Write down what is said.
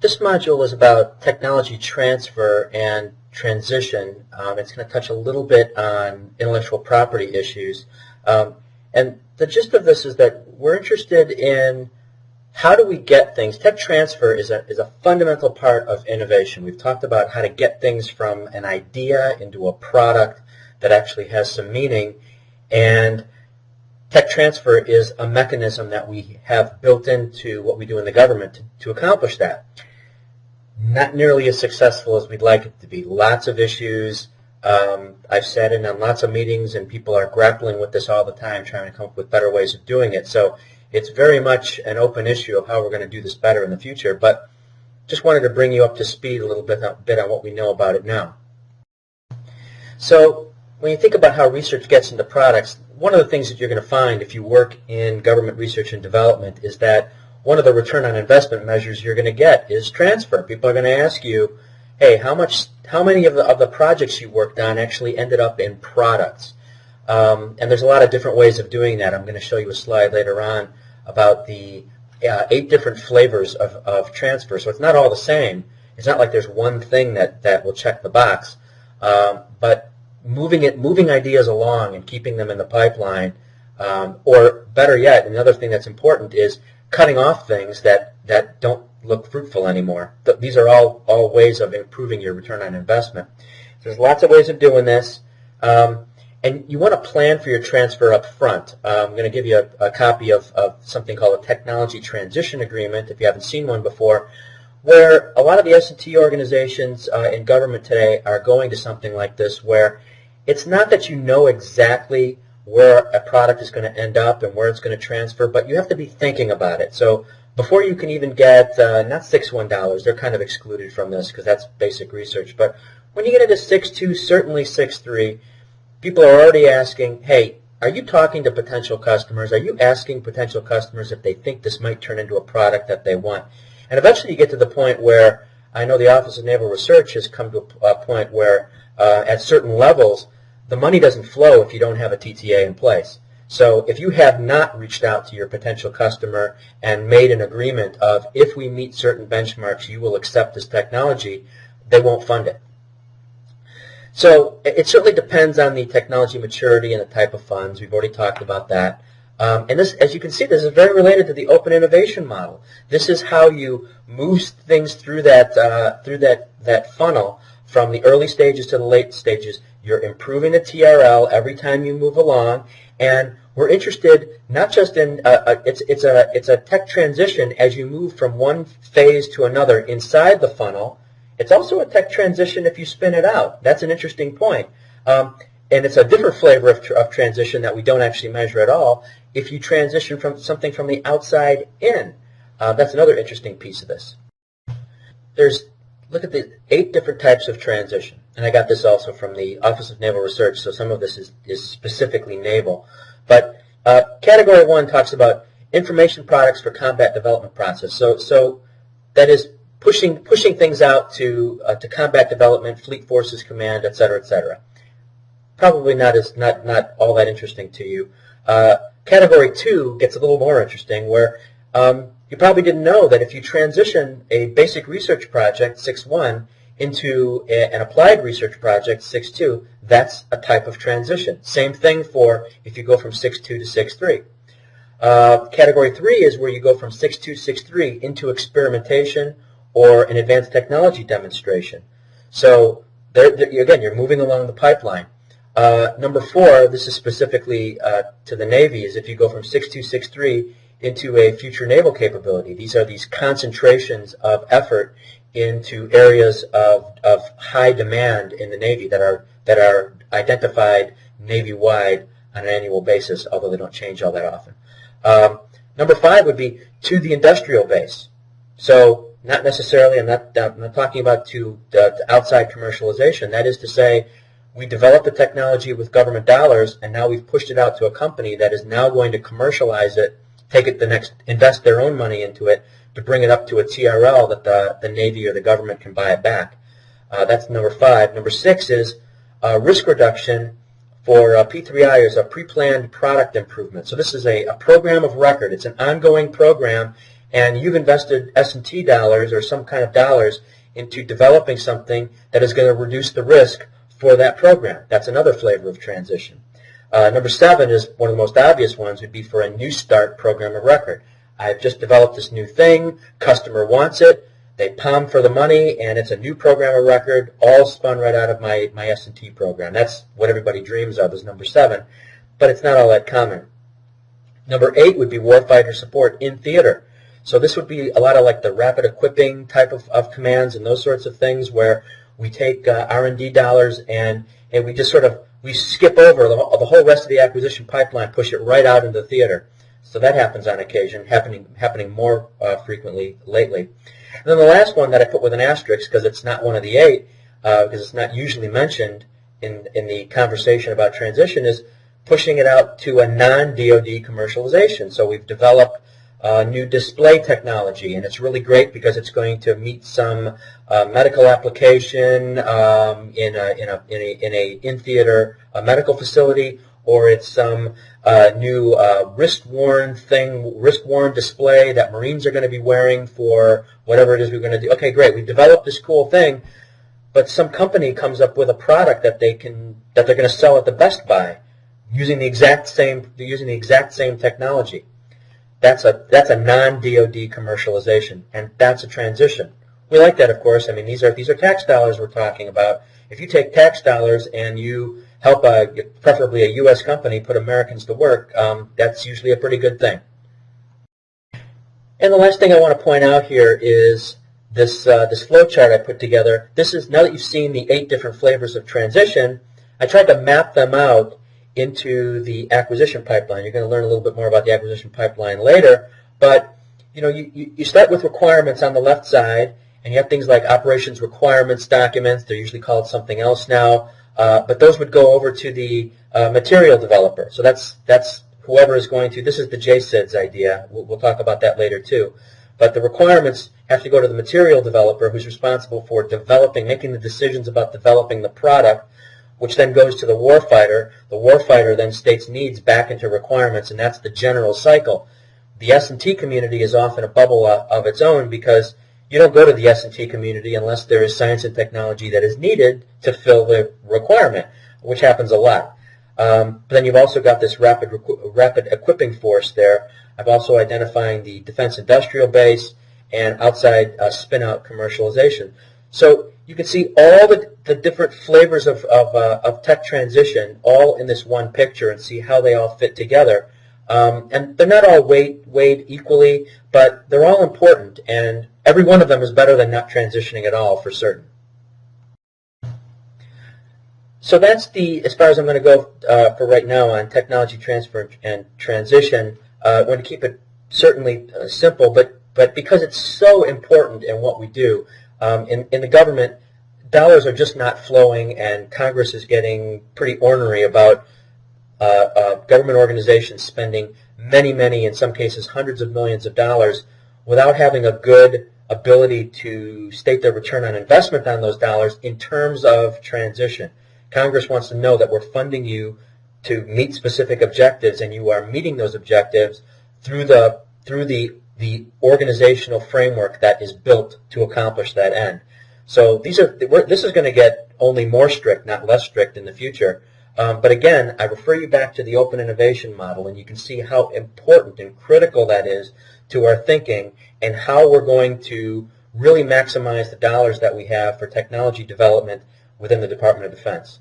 This module is about technology transfer and transition. It's going to touch a little bit on intellectual property issues. And the gist of this is that we're interested in how do we get things. Tech transfer is a fundamental part of innovation. We've talked about how to get things from an idea into a product that actually has some meaning. And tech transfer is a mechanism that we have built into what we do in the government to accomplish that. Not nearly as successful as we'd like it to be. Lots of issues. I've sat in on lots of meetings, and people are grappling with this all the time, trying to come up with better ways of doing it. So it's very much an open issue of how we're going to do this better in the future. But just wanted to bring you up to speed a little bit on what we know about it now. So when you think about how research gets into products, one of the things that you're going to find if you work in government research and development is that one of the return on investment measures you're going to get is transfer. People are going to ask you, hey, how many of the projects you worked on actually ended up in products? And there's a lot of different ways of doing that. I'm going to show you a slide later on about the 8 different flavors of transfer. So it's not all the same. It's not like there's one thing that will check the box. But moving ideas along and keeping them in the pipeline, or better yet, another thing that's important is cutting off things that don't look fruitful anymore. These are all ways of improving your return on investment. There's lots of ways of doing this, and you want to plan for your transfer up front. I'm going to give you a copy of something called a Technology Transition Agreement, if you haven't seen one before, where a lot of the S&T organizations in government today are going to something like this, where it's not that you know exactly where a product is going to end up and where it's going to transfer, but you have to be thinking about it. So before you can even get, not 6.1, they're kind of excluded from this because that's basic research, but when you get into 6.2, certainly 6.3, people are already asking, hey, are you talking to potential customers? Are you asking potential customers if they think this might turn into a product that they want? And eventually you get to the point where I know the Office of Naval Research has come to a point where at certain levels, the money doesn't flow if you don't have a TTA in place. So if you have not reached out to your potential customer and made an agreement of if we meet certain benchmarks, you will accept this technology, they won't fund it. So it certainly depends on the technology maturity and the type of funds. We've already talked about that. And this, as you can see, this is very related to the open innovation model. This is how you move things through that funnel from the early stages to the late stages. You're improving the TRL every time you move along, and we're interested not just in it's a tech transition as you move from one phase to another inside the funnel. It's also a tech transition if you spin it out. That's an interesting point, and it's a different flavor of transition that we don't actually measure at all. If you transition from something from the outside in, that's another interesting piece of this. Look at the 8 different types of transition. And I got this also from the Office of Naval Research, so some of this is specifically naval. But Category 1 talks about information products for combat development process. So that is pushing things out to combat development, fleet forces command, et cetera, et cetera. Probably not all that interesting to you. Category 2 gets a little more interesting, where you probably didn't know that if you transition a basic research project, 6.1, into an applied research project, 6.2, that's a type of transition. Same thing for if you go from 6.2 to 6.3. Category 3 is where you go from 6.2, 6.3 into experimentation or an advanced technology demonstration. So again, you're moving along the pipeline. Number 4, this is specifically to the Navy, is if you go from 6.2, 6.3 into a future naval capability. These are these concentrations of effort into areas of high demand in the Navy that are identified Navy-wide on an annual basis, although they don't change all that often. Number 5 would be to the industrial base. So not necessarily, I'm not talking about to outside commercialization. That is to say, we developed the technology with government dollars, and now we've pushed it out to a company that is now going to commercialize it, invest their own money into it, to bring it up to a TRL that the Navy or the government can buy it back. That's number 5. Number 6 is risk reduction for P3I is a pre-planned product improvement. So this is a program of record. It's an ongoing program, and you've invested S&T dollars or some kind of dollars into developing something that is going to reduce the risk for that program. That's another flavor of transition. Number 7 is one of the most obvious ones, would be for a new start program of record. I've just developed this new thing, customer wants it, they palm for the money, and it's a new program of record, all spun right out of my S&T program. That's what everybody dreams of, is number 7, but it's not all that common. Number 8 would be warfighter support in theater. So this would be a lot of like the rapid equipping type of commands and those sorts of things, where we take R&D dollars and we just sort of, we skip over the whole rest of the acquisition pipeline, push it right out into theater. So that happens on occasion, happening more frequently lately. And then the last one that I put with an asterisk, because it's not one of the 8, because it's not usually mentioned in the conversation about transition, is pushing it out to a non-DoD commercialization. So we've developed new display technology, and it's really great because it's going to meet some medical application in a in-theater medical facility, or it's some new wrist-worn display that Marines are going to be wearing for whatever it is we're going to do. Okay, great. We've developed this cool thing, but some company comes up with a product that they're going to sell at the Best Buy using the exact same technology. That's a non-DoD commercialization, and that's a transition. We like that, of course. I mean, these are tax dollars we're talking about. If you take tax dollars and you help preferably a U.S. company put Americans to work, that's usually a pretty good thing. And the last thing I want to point out here is this flow chart I put together. This is, now that you've seen the 8 different flavors of transition, I tried to map them out into the acquisition pipeline. You're going to learn a little bit more about the acquisition pipeline later, but you start with requirements on the left side, and you have things like operations requirements documents. They're usually called something else now, but those would go over to the material developer. So that's whoever is going to, this is the JSIDS idea. We'll talk about that later too. But the requirements have to go to the material developer, who's responsible for making the decisions about developing the product, which then goes to the warfighter. The warfighter then states needs back into requirements, and that's the general cycle. The S&T community is often a bubble of its own, because you don't go to the S&T community unless there is science and technology that is needed to fill the requirement, which happens a lot. But then you've also got this rapid equipping force there. I've also identifying the defense industrial base and outside spin-out commercialization. So you can see all the different flavors of tech transition all in this one picture, and see how they all fit together. And they're not all weighed equally, but they're all important, and every one of them is better than not transitioning at all, for certain. So that's as far as I'm going to go for right now on technology transfer and transition. I want to keep it certainly simple, but because it's so important in what we do, in the government, dollars are just not flowing, and Congress is getting pretty ornery about government organizations spending many, in some cases hundreds of millions of dollars without having a good ability to state their return on investment on those dollars in terms of transition. Congress wants to know that we're funding you to meet specific objectives, and you are meeting those objectives through the organizational framework that is built to accomplish that end. So this is going to get only more strict, not less strict in the future. But again, I refer you back to the open innovation model, and you can see how important and critical that is to our thinking, and how we're going to really maximize the dollars that we have for technology development within the Department of Defense.